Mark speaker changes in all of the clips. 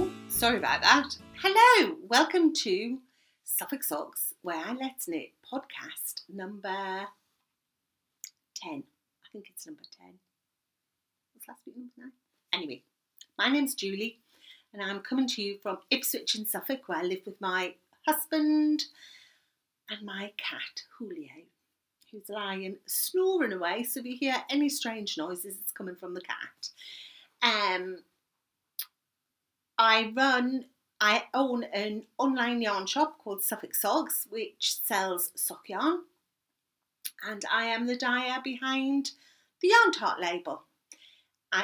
Speaker 1: Oh, sorry about that. Hello, welcome to Suffolk Socks, where I Let's Knit podcast number 10. I think it's number 10. What's last week, number 9? Anyway, my name's Julie, and I'm coming to you from Ipswich in Suffolk, where I live with my husband and my cat, Julio, who's lying snoring away. So if you hear any strange noises, it's coming from the cat. I own an online yarn shop called Suffolk Socks, which sells sock yarn, and I am the dyer behind the Yarn Tart label.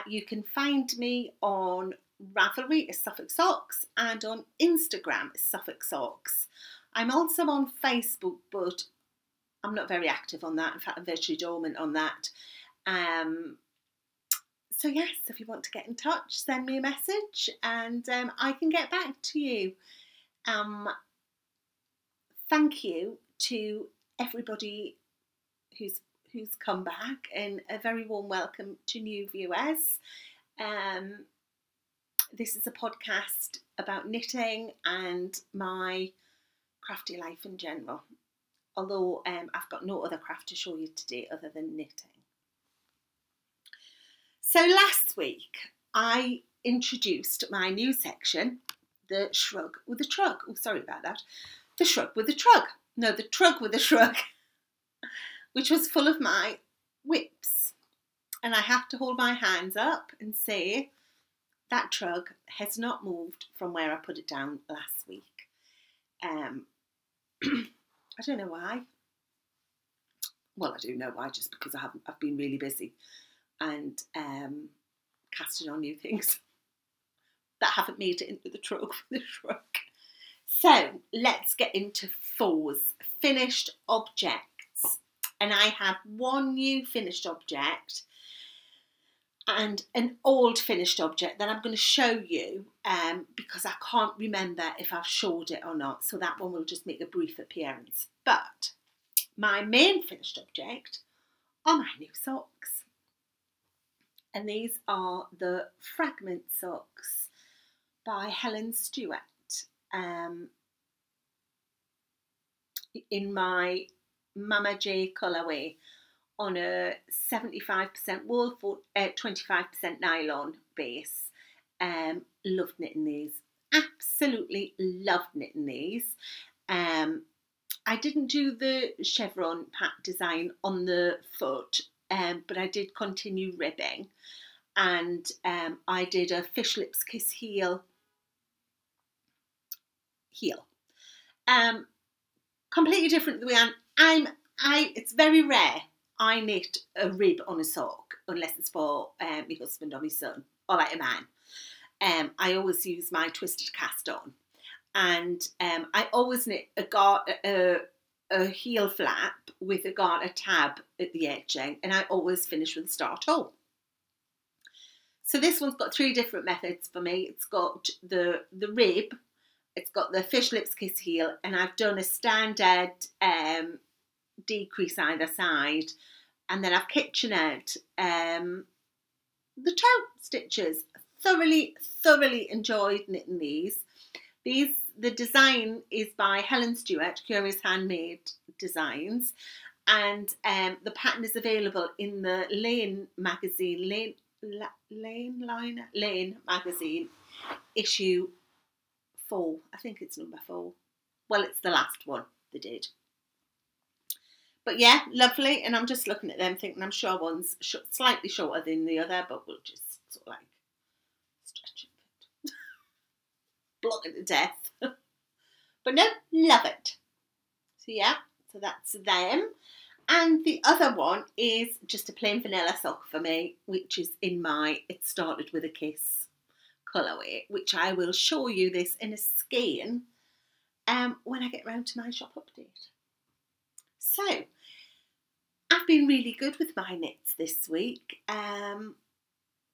Speaker 1: You can find me on Ravelry as Suffolk Socks and on Instagram as Suffolk Socks. I'm also on Facebook, but I'm not very active on that. In fact, I'm virtually dormant on that. So yes, if you want to get in touch, send me a message and I can get back to you. Thank you to everybody who's come back, and a very warm welcome to new viewers. This is a podcast about knitting and my crafty life in general. Although I've got no other craft to show you today other than knitting. So last week I introduced my new section, the Shrug with a Trug. Oh, sorry about that. The Shrug with a Trug. No, the Trug with a Shrug, which was full of my whips. And I have to hold my hands up and say that trug has not moved from where I put it down last week. I don't know why. Well, I do know why, just because I've been really busy and casting on new things that haven't made it into the trug for the shrug. So let's get into fours, finished objects. And I have one new finished object and an old finished object that I'm going to show you because I can't remember if I've showed it or not. So that one will just make a brief appearance. But my main finished object are my new socks. And these are the Fragment Socks by Helen Stewart in my Mama J colourway on a 75% wool, 25% nylon base. Loved knitting these. Absolutely loved knitting these. I didn't do the chevron pattern design on the foot, but I did continue ribbing, and I did a Fish Lips Kiss heel. Completely different the way it's very rare I knit a rib on a sock unless it's for my husband or my son or like a man. I always use my twisted cast on, and I always knit a heel flap with a garter tab at the edging, and I always finish with a star toe. So this one's got three different methods for me. It's got the rib, it's got the Fish Lips Kiss heel, and I've done a standard decrease either side, and then I've kitchenered the toe stitches. Thoroughly enjoyed knitting these. The design is by Helen Stewart, Curious Handmade Designs, and the pattern is available in the Lane magazine, Lane magazine, issue 4. I think it's number 4. Well, it's the last one they did. But yeah, lovely. And I'm just looking at them thinking I'm sure one's slightly shorter than the other, but we'll just sort of like stretch it. Block it to death. But no, love it. So yeah, so that's them. And the other one is just a plain vanilla sock for me, which is in my It Started With a Kiss colourway, which I will show you this in a skein when I get round to my shop update. So, I've been really good with my knits this week. I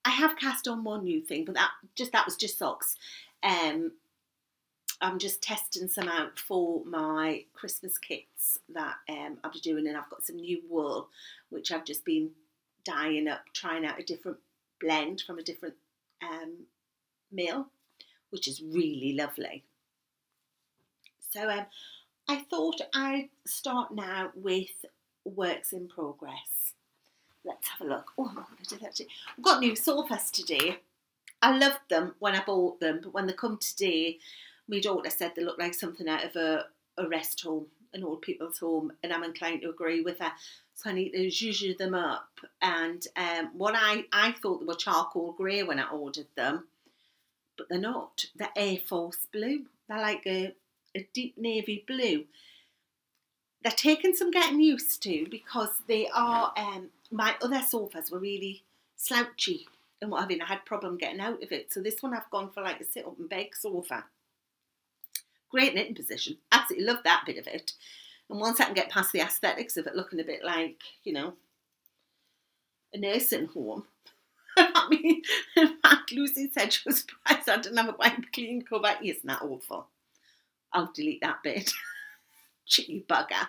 Speaker 1: have cast on one new thing, but that was just socks. I'm just testing some out for my Christmas kits that I'll be doing, and I've got some new wool which I've just been dyeing up, trying out a different blend from a different mill, which is really lovely. So I thought I'd start now with works in progress. Let's have a look. Oh, I'm not going to do that today. I've got new sofas today. I loved them when I bought them, but when they come today, my daughter said they look like something out of a rest home, an old people's home, and I'm inclined to agree with her. So I need to zhuzh them up. And what I thought they were charcoal grey when I ordered them, but they're not. They're Air Force blue. They're like a deep navy blue. They're taking some getting used to because they are, my other sofas were really slouchy and what have you, and I had a problem getting out of it. So this one I've gone for like a sit up and beg sofa. Great knitting position. Absolutely love that bit of it. And once I can get past the aesthetics of it looking a bit like, you know, a nursing home. I mean, in fact, Lucy said she was surprised I didn't have a wipe clean cover. Isn't that awful? I'll delete that bit. Cheeky bugger.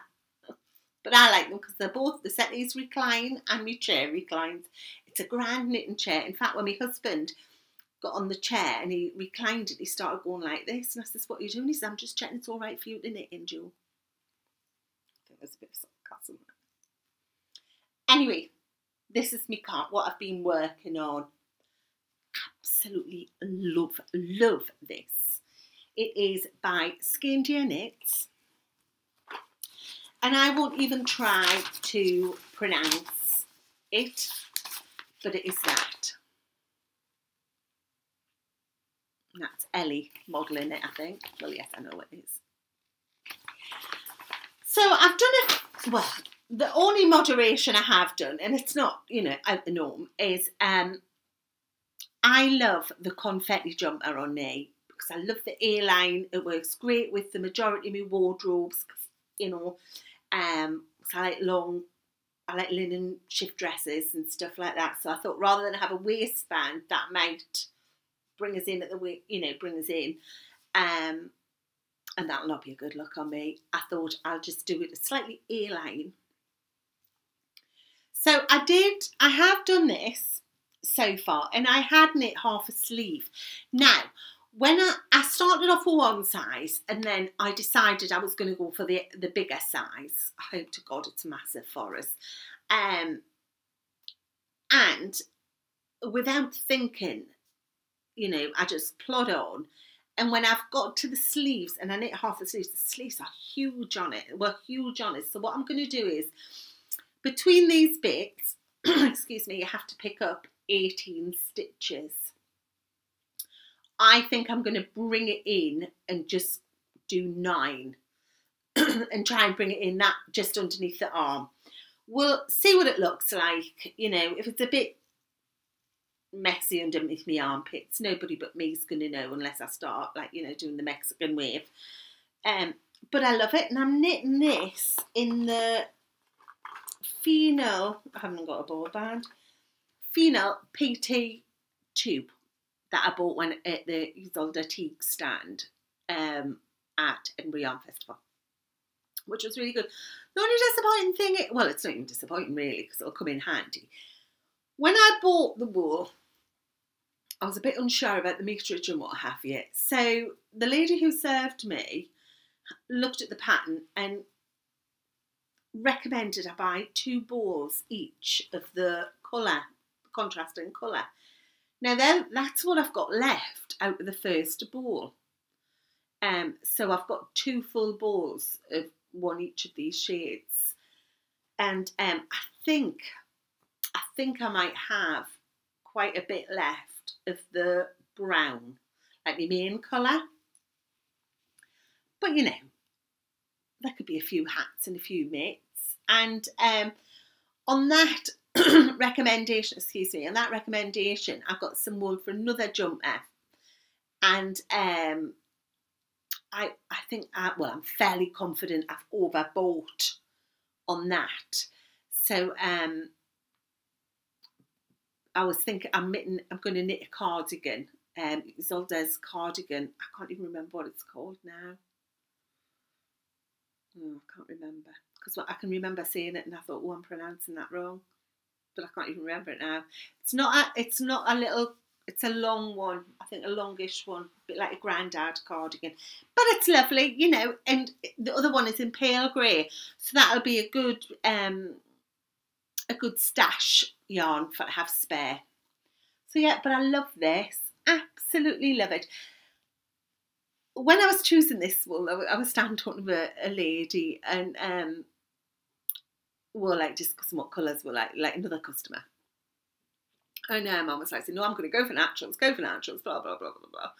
Speaker 1: But I like them because they're both, the settees recline and my chair reclines. It's a grand knitting chair. In fact, when my husband got on the chair and he reclined it, he started going like this. And I said, what are you doing? He said, I'm just checking it's all right for you to knit in, Joe. I think there's a bit of sarcasm. Anyway, this is my card, what I've been working on. Absolutely love this. It is by Scandia Knits. And I won't even try to pronounce it, but it is that. That's Ellie modelling it, I think. Well, yes, I know it is. So I've done it, well, the only moderation I have done, and it's not, you know, out the norm, is I love the confetti jumper on me because I love the A-line. It works great with the majority of my wardrobes, you know. So I like linen shift dresses and stuff like that. So I thought rather than have a waistband, that might bring us in at the way, you know, bring us in. And that'll not be a good look on me. I thought I'll just do it a slightly A-line. So I have done this so far, and I had knit half a sleeve. Now, when I started off with one size, and then I decided I was going to go for the bigger size. I hope to God it's massive for us. And without thinking, you know, I just plod on. And when I've got to the sleeves, and I knit half the sleeves are huge on it. Well, huge on it. So what I'm going to do is, between these bits, excuse me, you have to pick up 18 stitches. I think I'm going to bring it in and just do 9 and try and bring it in that just underneath the arm. We'll see what it looks like. You know, if it's a bit messy underneath my armpits, nobody but me's going to know unless I start, like, you know, doing the Mexican wave. But I love it, and I'm knitting this in the Fenal, I haven't got a ball band, Fenal PT tube that I bought when at the Isolde Teague stand at Edinburgh Yarn Festival, which was really good. The only disappointing thing, well, it's not even disappointing really because it'll come in handy. When I bought the wool, I was a bit unsure about the meterage and what have you. So the lady who served me looked at the pattern and recommended I buy 2 balls each of the colour, contrasting colour. Now then, that's what I've got left out of the first ball. So I've got 2 full balls of one each of these shades. And I think I might have quite a bit left of the brown, like the main colour. But you know, there could be a few hats and a few mitts. And on that recommendation, on that recommendation, I've got some wool for another jumper. And I think, I'm fairly confident I've overbought on that. So I was thinking I'm going to knit a cardigan, Isolde's cardigan. I can't even remember what it's called now. Oh, I can't remember. Because I can remember saying it and I thought, oh, I'm pronouncing that wrong. But I can't even remember it now. It's not a little It's a long one, I think a longish one, a bit like a grandad cardigan. But it's lovely, you know, and the other one is in pale grey. So that'll be a good stash yarn for to have spare. So yeah, but I love this. Absolutely love it. When I was choosing this wool, I was standing talking to a lady, and we were like discussing what colours were like another customer. And Mum was like, no, I'm going to go for naturals, blah, blah, blah, blah, blah.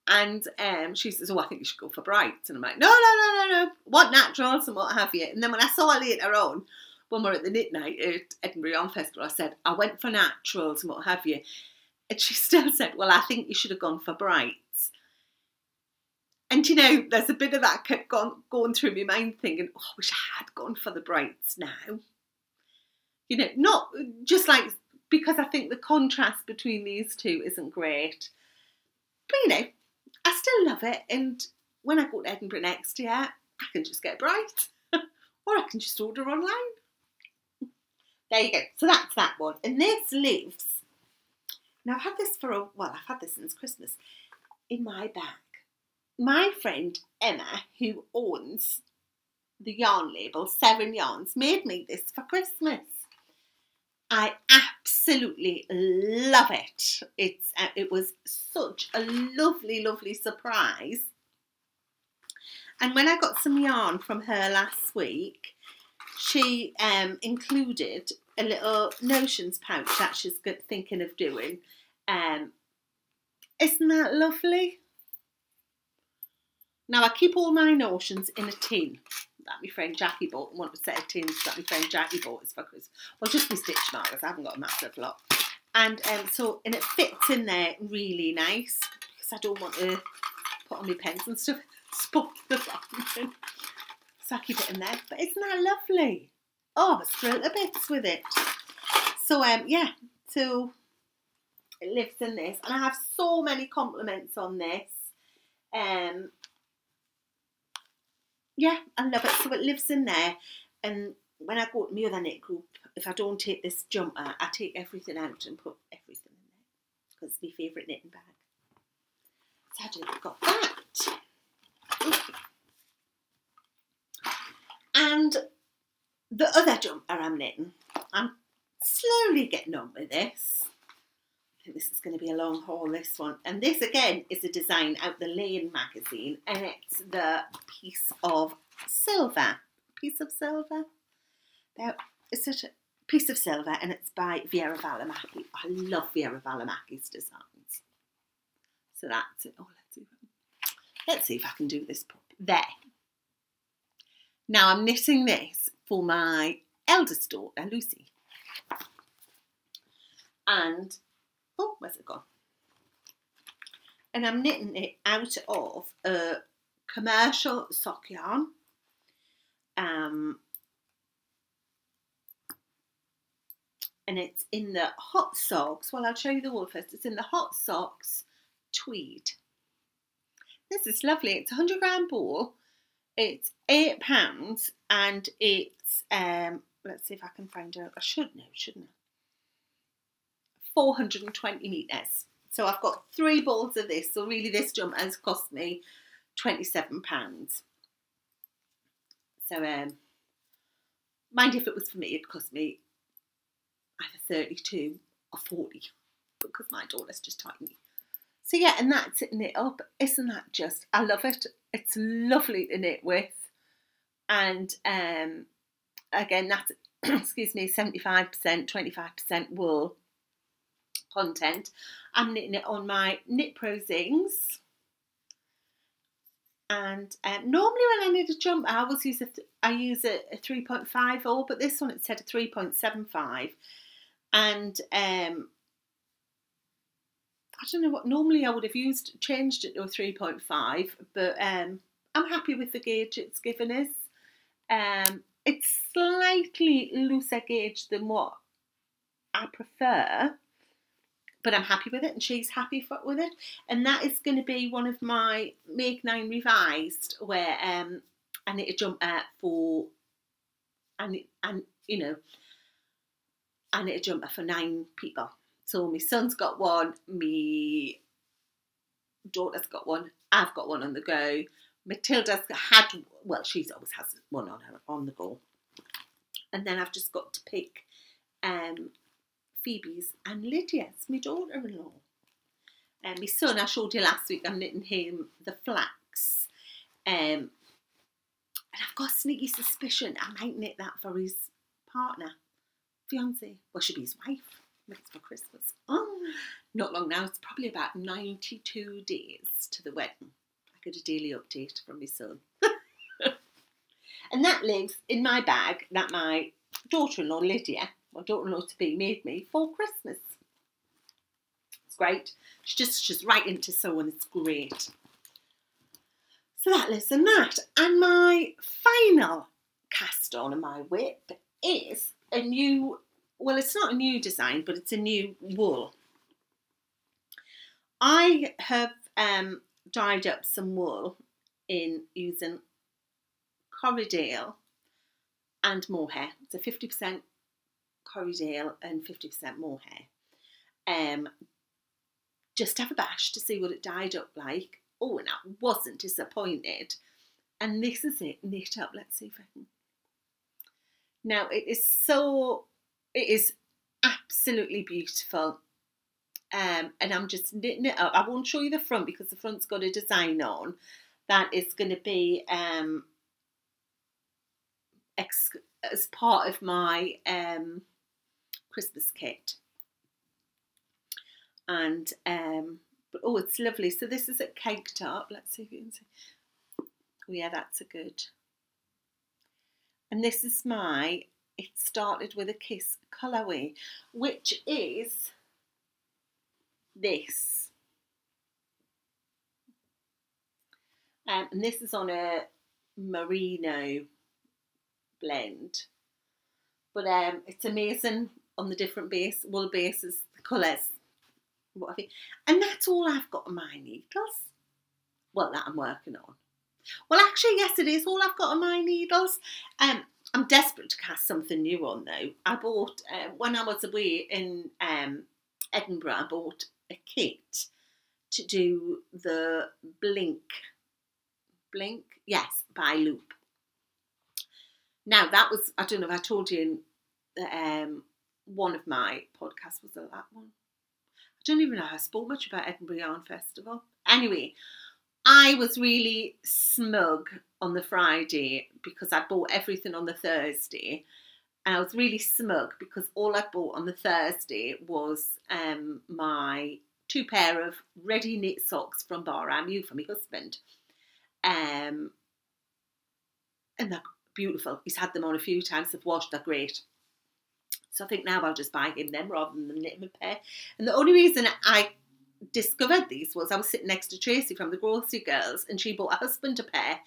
Speaker 1: And she says, oh, I think you should go for brights. And I'm like, no, what naturals and what have you. And then when I saw her later on, when we were at the knit night at Edinburgh Yarn Festival, I said, I went for naturals and what have you. And she still said, well, I think you should have gone for brights. And, you know, there's a bit of that kept going through my mind thinking, oh, I wish I had gone for the brights now. You know, not just like, because I think the contrast between these two isn't great. But, you know, I still love it. And when I go to Edinburgh next year, I can just get bright. Or I can just order online. There you go. So that's that one. And this lives, now I've had this I've had this since Christmas, in my bag. My friend Emma, who owns the yarn label, Seven Yarns, made me this for Christmas. I absolutely love it. It was such a lovely, lovely surprise. And when I got some yarn from her last week, she included a little notions pouch that she's thinking of doing. Isn't that lovely? Now I keep all my notions in a tin that my friend Jackie bought. One set of tins that my friend Jackie bought us for Christmas. Well, just my stitch markers. I haven't got a massive lot. And and it fits in there really nice because I don't want to put on my pens and stuff. Spot the button. So I keep it in there. But isn't that lovely? Oh, I was thrilled to bits with it. So yeah, so it lives in this, and I have so many compliments on this. Yeah, I love it. So it lives in there, and when I go to my other knit group, if I don't take this jumper, I take everything out and put everything in there because it's my favourite knitting bag. So I just got that. And the other jumper I'm knitting, I'm slowly getting on with this. I think this is going to be a long haul, this one. And this, again, is a design out the Lane magazine. And it's the Piece of Silver. Piece of Silver? Now, it's such a Piece of Silver, and it's by Vera Valimaki. I love Vera Valimaki's designs. So that's it. Oh, let's see if I can do this properly. There. Now, I'm knitting this for my eldest daughter, Lucy. And oh, where's it gone? And I'm knitting it out of a commercial sock yarn. And it's in the Hot Socks. Well, I'll show you the wool first. It's in the Hot Socks tweed. This is lovely. It's a 100 gram ball. It's £8 and it's, let's see if I can find out. I should know, shouldn't I? 420 metres. So I've got 3 balls of this. So really this jumper has cost me £27. So mind if it was for me, it'd cost me either 32 or 40 because my daughter's just tiny. So yeah, and that's it, knit up. Isn't that just, I love it. It's lovely to knit with. And again, that's, excuse me, 75%, 25% wool content. I'm knitting it on my Knit Pro Zings. And normally when I knit a jumper, I always use I use a 3.50, but this one it said a 3.75. And I don't know what, normally I would have changed it to a 3.5, but I'm happy with the gauge it's given us. It's slightly looser gauge than what I prefer, but I'm happy with it and she's happy with it. And that is going to be one of my Make 9 Revised, where I knit a jumper for, and you know, I knit a jumper for 9 people. So my son's got one, my daughter's got one, I've got one on the go. Matilda's had, well, she's always has one on the go. And then I've just got to pick Phoebe's and Lydia's, my daughter-in-law. And my son, I showed you last week, I'm knitting him the flax. And I've got a sneaky suspicion I might knit that for his partner, fiance. Well, she'll be his wife. Maybe it's for Christmas. Oh, not long now. It's probably about 92 days to the wedding. I get a daily update from my son. And that lives in my bag that my daughter-in-law, Lydia, my daughter-in-law to be, made me for Christmas. It's great. She's right into sewing. It's great. So that lives in that. And my final cast on of my whip is a new, well, it's not a new design, but it's a new wool. I have dyed up some wool in using Corriedale and mohair. It's a 50% Corriedale and 50% mohair. Just have a bash to see what it dyed up like. Oh, and I wasn't disappointed. And this is it, knit up. Let's see if I can. Now, it is absolutely beautiful. And I'm just knitting it up. I won't show you the front because the front's got a design on that is going to be as part of my Christmas kit. And but oh, it's lovely. So this is at Cake Top. Let's see if you can see. Oh yeah, that's a good. And this is my It Started With a Kiss colourway, which is this. And this is on a merino blend. But it's amazing on the different wool bases, the colours. What have you? And that's all I've got on my needles. Well, that I'm working on. Well, actually, yes, it is all I've got on my needles. I'm desperate to cast something new on, though. I bought, when I was away in Edinburgh, I bought a kit to do the Blink, yes, by Loop. Now, that was, I don't know if I told you in one of my podcasts, was it that one? I don't even know how I spoke much about Edinburgh Yarn Festival. Anyway, I was really smug on the Friday because I bought everything on the Thursday. And I was really smug because all I bought on the Thursday was my 2 pair of ready knit socks from Bar Amu for my husband. And they're beautiful. He's had them on a few times. They've washed. They're great. So I think now I'll just buy him them rather than knit him a pair. And the only reason I discovered these was I was sitting next to Tracy from the Grocery Girls and she bought her husband a pair.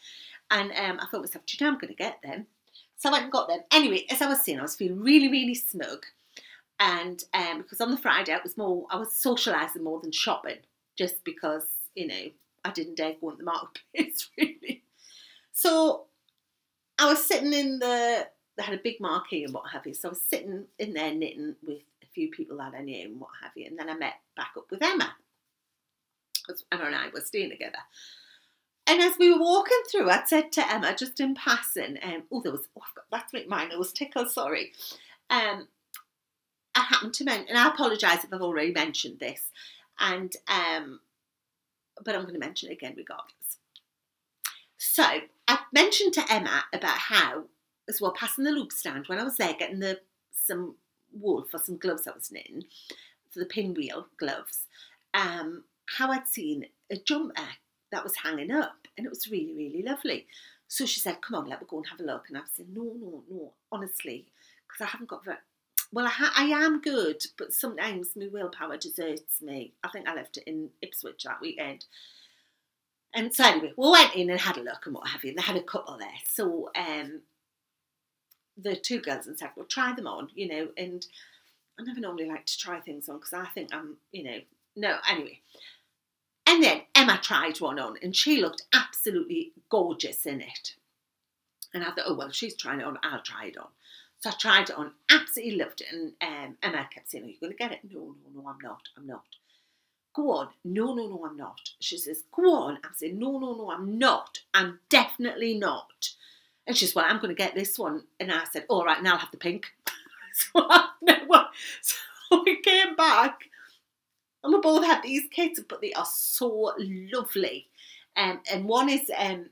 Speaker 1: And I thought to myself, do you know I'm going to get them? So I went and got them. Anyway, as I was saying, I was feeling really, really smug. And because on the Friday, I was socialising more than shopping. Just because, you know, I didn't dare go in the marketplace, really. So I was sitting in they had a big marquee and what have you. So I was sitting in there knitting with a few people that I knew and what have you. And then I met back up with Emma. Because Emma and I were staying together. And as we were walking through, I'd said to Emma, just in passing, that's make my nose tickle, sorry. I happened to mention, and I apologise if I've already mentioned this, and but I'm going to mention it again regardless. So I mentioned to Emma about how, as well, passing the loop stand, when I was there getting some wool for some gloves I was knitting, for the pinwheel gloves, how I'd seen a jumper that was hanging up, and it was really, really lovely. So she said, come on, let me go and have a look. And I said, no, honestly, because I haven't got very, well, I am good, but sometimes my willpower deserts me. I think I left it in Ipswich that weekend. And so anyway, we went in and had a look and what have you, and they had a couple there. So the 2 girls and said, well, try them on, you know, and I never normally like to try things on because I think I'm, you know, no, anyway. And then Emma tried one on and she looked absolutely gorgeous in it. And I thought, oh, well, she's trying it on, I'll try it on. So I tried it on, absolutely loved it. And Emma kept saying, "Are you going to get it?" No, I'm not. Go on. No, I'm not. She says, go on. I'm saying, no, I'm not. I'm definitely not. And she says, well, I'm going to get this one. And I said, all right, now I'll have the pink. So we came back and we both had these kits, but they are so lovely. And one is a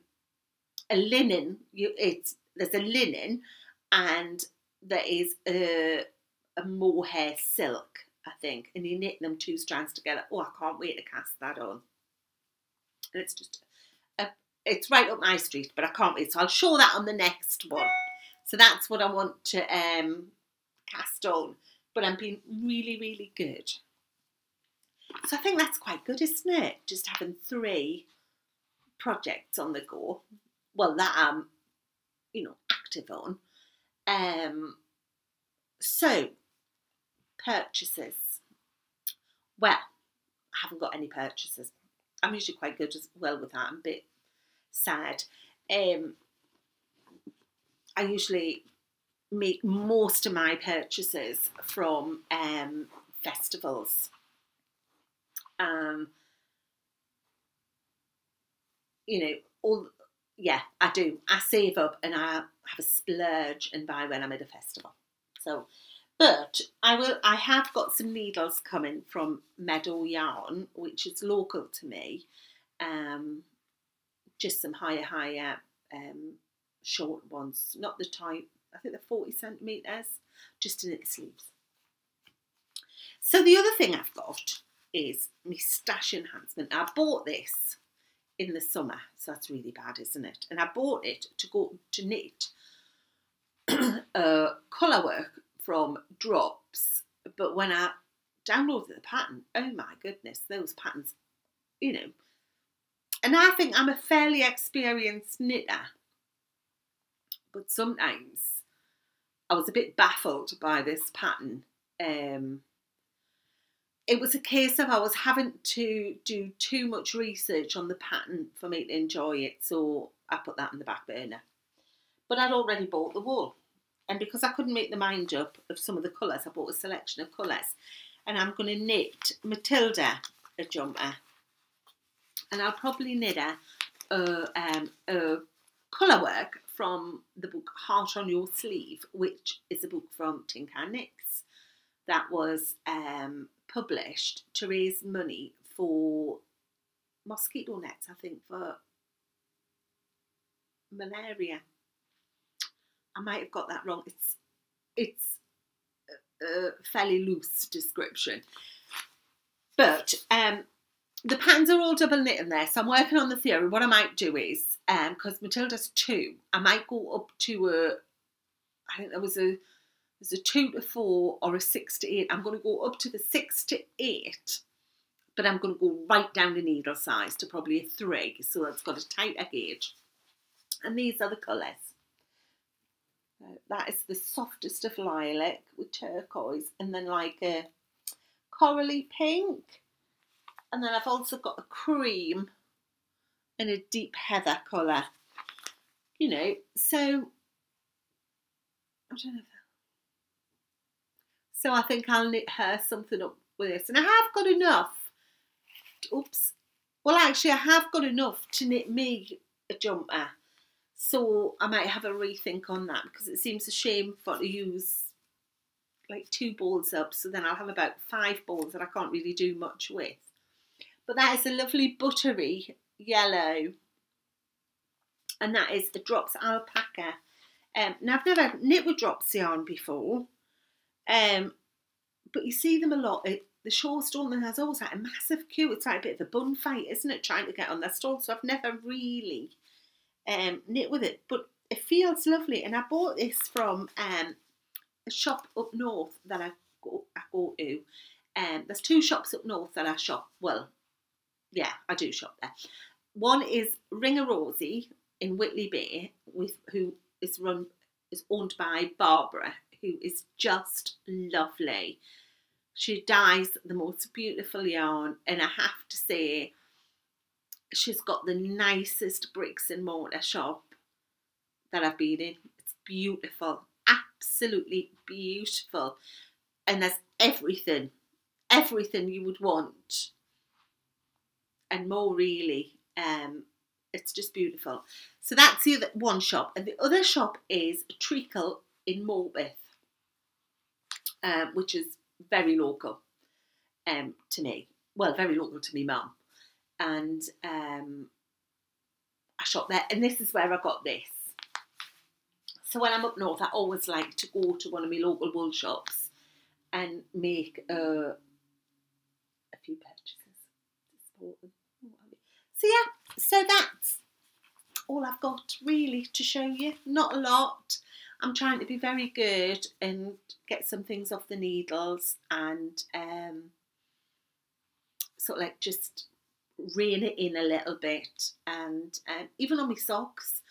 Speaker 1: linen. There's a linen, and there is a mohair silk, I think, and you knit them 2 strands together. Oh, I can't wait to cast that on. And it's just, it's right up my street, but I can't wait. So I'll show that on the next one. So that's what I want to cast on. But I'm being really, really good. So I think that's quite good, isn't it? Just having 3 projects on the go. Well, that I'm, active on. So, purchases. Well, I haven't got any purchases. I'm usually quite good as well with that. I'm a bit sad. I usually make most of my purchases from festivals. I do. I save up and I have a splurge and buy when I'm at a festival. So, but I have got some needles coming from Meadow Yarn, which is local to me. Just some higher, short ones, not the type. I think they're 40 centimetres, just to knit the sleeves. So the other thing I've got is my stash enhancement. I bought this in the summer, so that's really bad, isn't it? And I bought it to go to knit colour work from Drops, but when I downloaded the pattern, oh my goodness, those patterns, and I think I'm a fairly experienced knitter, but sometimes I was a bit baffled by this pattern. It was a case of I was having to do too much research on the pattern for me to enjoy it, so I put that in the back burner. But I'd already bought the wool, and because I couldn't make the mind up of some of the colours, I bought a selection of colours, and I'm going to knit Matilda a jumper, and I'll probably knit her a colour work from the book Heart on Your Sleeve, which is a book from Tin Can Knits that was published to raise money for mosquito nets, I think, for malaria. I might have got that wrong. It's a fairly loose description. But the patterns are all double knit in there, so I'm working on the theory. What I might do is, because Matilda's 2, I might go up to I think there's a 2 to 4 or a 6 to 8. I'm going to go up to the 6 to 8, but I'm going to go right down the needle size to probably a 3, so it's got a tighter gauge. And these are the colours. That is the softest of lilac with turquoise, and then like a corally pink. And then I've also got a cream and a deep heather colour. So I don't know. So I think I'll knit her something up with this. And I have got enough. Well, actually, I have got enough to knit me a jumper. So I might have a rethink on that, because it seems a shame to use like 2 balls up. So then I'll have about 5 balls that I can't really do much with. But that is a lovely buttery yellow. And that is a Drops alpaca. Now, I've never knit with Drops yarn before. But you see them a lot. The shawl stole has always like a massive queue. It's like a bit of a bun fight, isn't it, trying to get on their stall? So I've never really knit with it, but it feels lovely. And I bought this from a shop up north that I go to. There's 2 shops up north that I shop. Well, yeah, I do shop there. One is Ring a Rosie in Whitley Bay, who is owned by Barbara, who is just lovely. She dyes the most beautiful yarn, and I have to say, she's got the nicest bricks and mortar shop that I've been in. It's beautiful. absolutely beautiful, and there's everything you would want and more, really. It's just beautiful. So that's the other one shop, and the other shop is Treacle in Morpeth, which is very local to me. Well, very local to me mum, and I shop there, and this is where I got this. So when I'm up north, I always like to go to one of my local wool shops and make a few purchases to support them. So yeah, so that's all I've got really to show you. Not a lot. I'm trying to be very good and get some things off the needles and sort of like just rein it in a little bit. And even on my socks,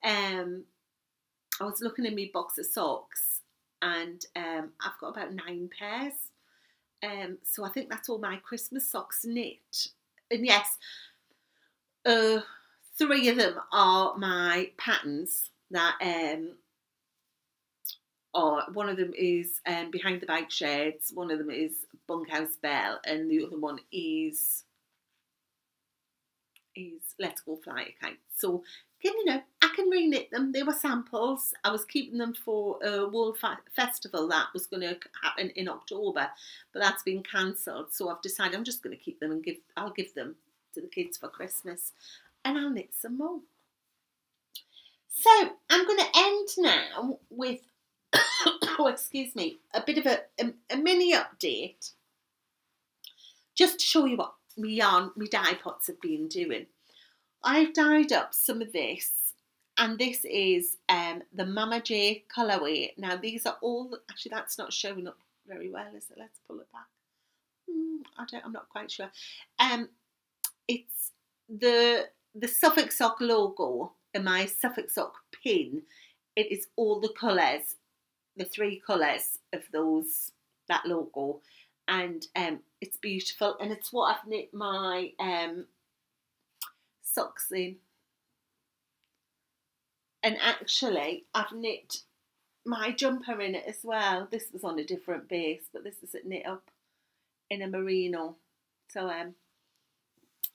Speaker 1: I was looking in my box of socks, and I've got about 9 pairs. So I think that's all my Christmas socks knit. And yes, 3 of them are my patterns that one of them is Behind the Bike Sheds, one of them is Bunkhouse Belle, and the other one is Let's Go Fly a Kite. So, you know, I can reknit them. They were samples. I was keeping them for a wool festival that was going to happen in October, but that's been cancelled. So I've decided I'm just going to keep them and I'll give them to the kids for Christmas, and I'll knit some more. So I'm going to end now with, oh, excuse me, a bit of a mini update, just to show you what my dye pots have been doing. I've dyed up some of this, and this is the Mama J colourway. Now these are all, actually that's not showing up very well, is it? Let's pull it back. I'm not quite sure. It's the Suffolk Sock logo and my Suffolk Sock pin. It is all the colours, the 3 colours of that logo, and it's beautiful, and it's what I've knit my socks in. And actually I've knit my jumper in it as well. This was on a different base, but this is knit up in a merino. So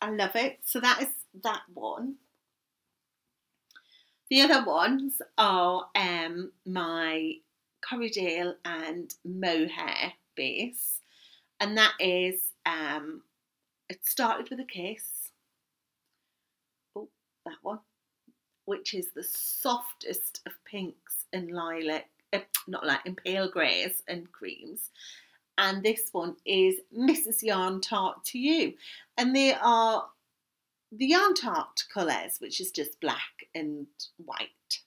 Speaker 1: I love it. So that is that one. The other ones are my Corriedale and Mohair base, and that is it started with a kiss. Oh, that one, which is the softest of pinks and lilac, not lilac, and pale greys and creams. And this one is Mrs. Yarn Tart to You, and they are the Yarn Tart colours, which is just black and white.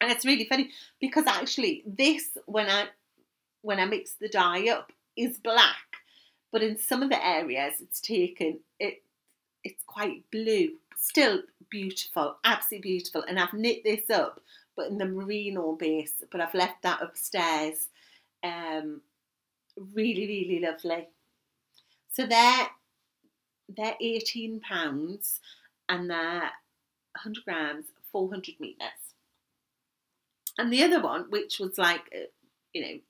Speaker 1: And it's really funny because actually this, when I mix the dye up, is black, but in some of the areas it's quite blue. Still beautiful, absolutely beautiful. And I've knit this up, but in the merino base, but I've left that upstairs. Really, really lovely. So they're £18, and they're 100 grams, 400 metres. And the other one, which was like a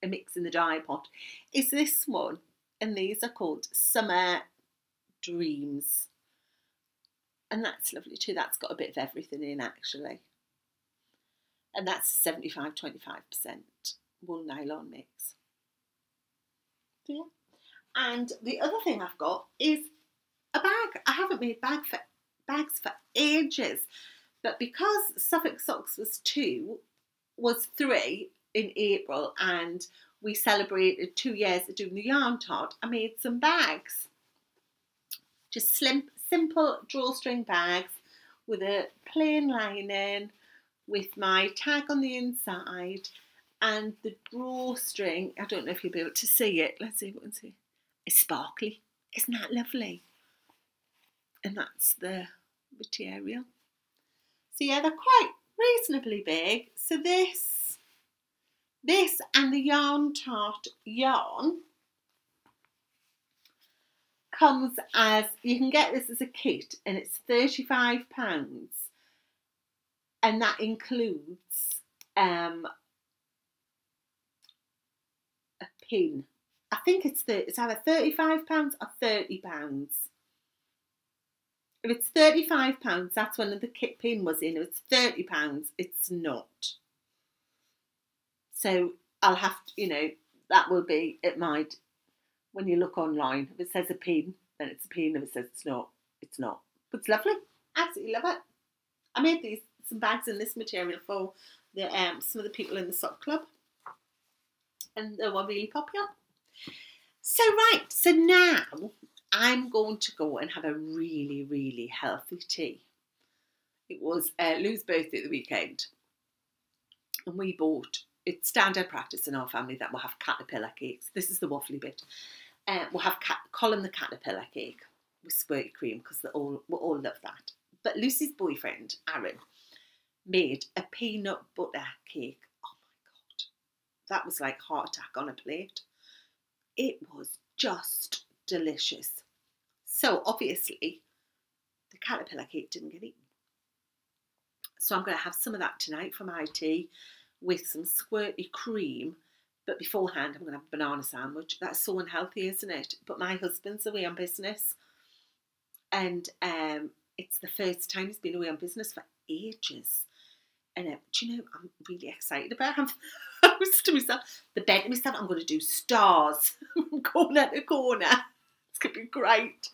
Speaker 1: mix in the dye pot, is this one, and these are called Summer Dreams. And that's lovely too. That's got a bit of everything in, actually. And that's 75-25% wool nylon mix. So yeah. And the other thing I've got is a bag. I haven't made bags for ages, but because Suffolk Socks was 3 in April, and we celebrated 2 years of doing the Yarn Tart, I made some bags. Just simple drawstring bags with a plain lining, with my tag on the inside, and the drawstring, I don't know if you'll be able to see it. Let's see if we can see. It's sparkly. Isn't that lovely? And that's the material. So yeah, they're quite reasonably big. So this and the Yarn Tart yarn comes as, you can get this as a kit, and it's £35, and that includes a pin. I think it's either £35 or £30. If it's £35, that's when the kit pin was in. If it's £30, it's not. So I'll have to, that will be, it might, when you look online, if it says a pin, then it's a pin. If it says it's not, it's not. But it's lovely. Absolutely love it. I made some bags in this material for some of the people in the sock club, and they were really popular. So now I'm going to go and have a really, really healthy tea. It was Lou's birthday at the weekend, and we bought, it's standard practice in our family that we'll have caterpillar cakes. This is the waffly bit. We'll have Colin the caterpillar cake with squirty cream, because we all love that. But Lucy's boyfriend, Aaron, made a peanut butter cake. Oh my God. That was like heart attack on a plate. It was just delicious. So obviously, the caterpillar cake didn't get eaten. So I'm going to have some of that tonight for my tea with some squirty cream. But beforehand, I'm going to have a banana sandwich. That's so unhealthy, isn't it? But my husband's away on business. And it's the first time he's been away on business for ages. And do you know, I'm really excited about it. I was to myself, the bed to myself, I'm going to do stars from corner to corner. It's going to be great.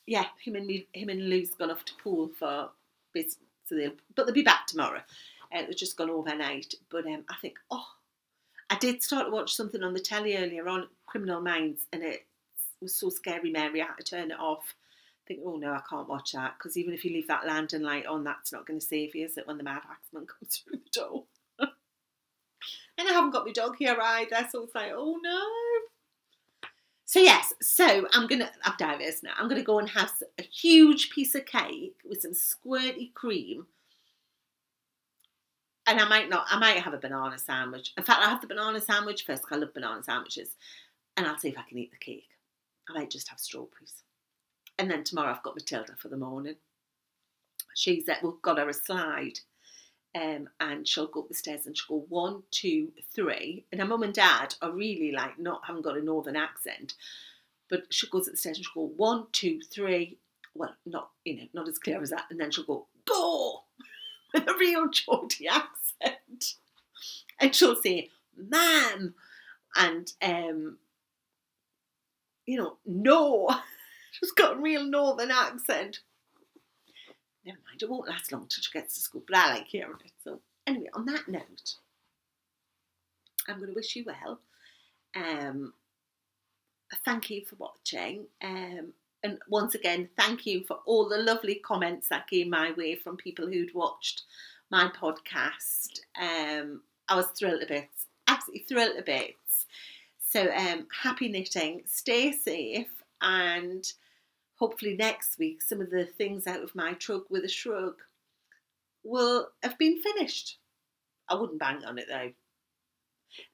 Speaker 1: Yeah, him and Lou's gone off to pool for business. But they'll be back tomorrow. It was just gone overnight. But I think, I did start to watch something on the telly earlier on, Criminal Minds, and it was so scary, Mary. I had to turn it off. I think, oh no, I can't watch that, because even if you leave that lantern light on, that's not going to save you, is it, when the mad axeman comes through the door? And I haven't got my dog here either, so it's like, oh no. So yes, I'm diverse now. I'm going to go and have a huge piece of cake with some squirty cream. And I might have a banana sandwich. In fact, I'll have the banana sandwich first, because I love banana sandwiches. And I'll see if I can eat the cake. I might just have strawberries. And then tomorrow I've got Matilda for the morning. We've got her a slide. And she'll go up the stairs and she'll go 1, 2, 3. And her mum and dad are really haven't got a northern accent. But she goes up the stairs and she'll go 1, 2, 3. Well, not as clear as that. And then she'll go, go! With a real Geordie accent. And she'll say, ma'am. And, no. She's got a real northern accent. Never mind, it won't last long till she gets to school, but I like hearing it. So anyway, on that note, I'm going to wish you well. Thank you for watching. And once again, thank you for all the lovely comments that came my way from people who'd watched my podcast. I was thrilled to bits, absolutely thrilled to bits. So happy knitting, stay safe, and hopefully next week some of the things out of my Trug with a Shrug will have been finished. I wouldn't bang on it though.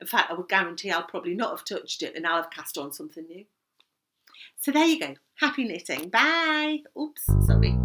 Speaker 1: In fact, I would guarantee I'll probably not have touched it, and I'll have cast on something new. So there you go. Happy knitting. Bye. Oops, sorry.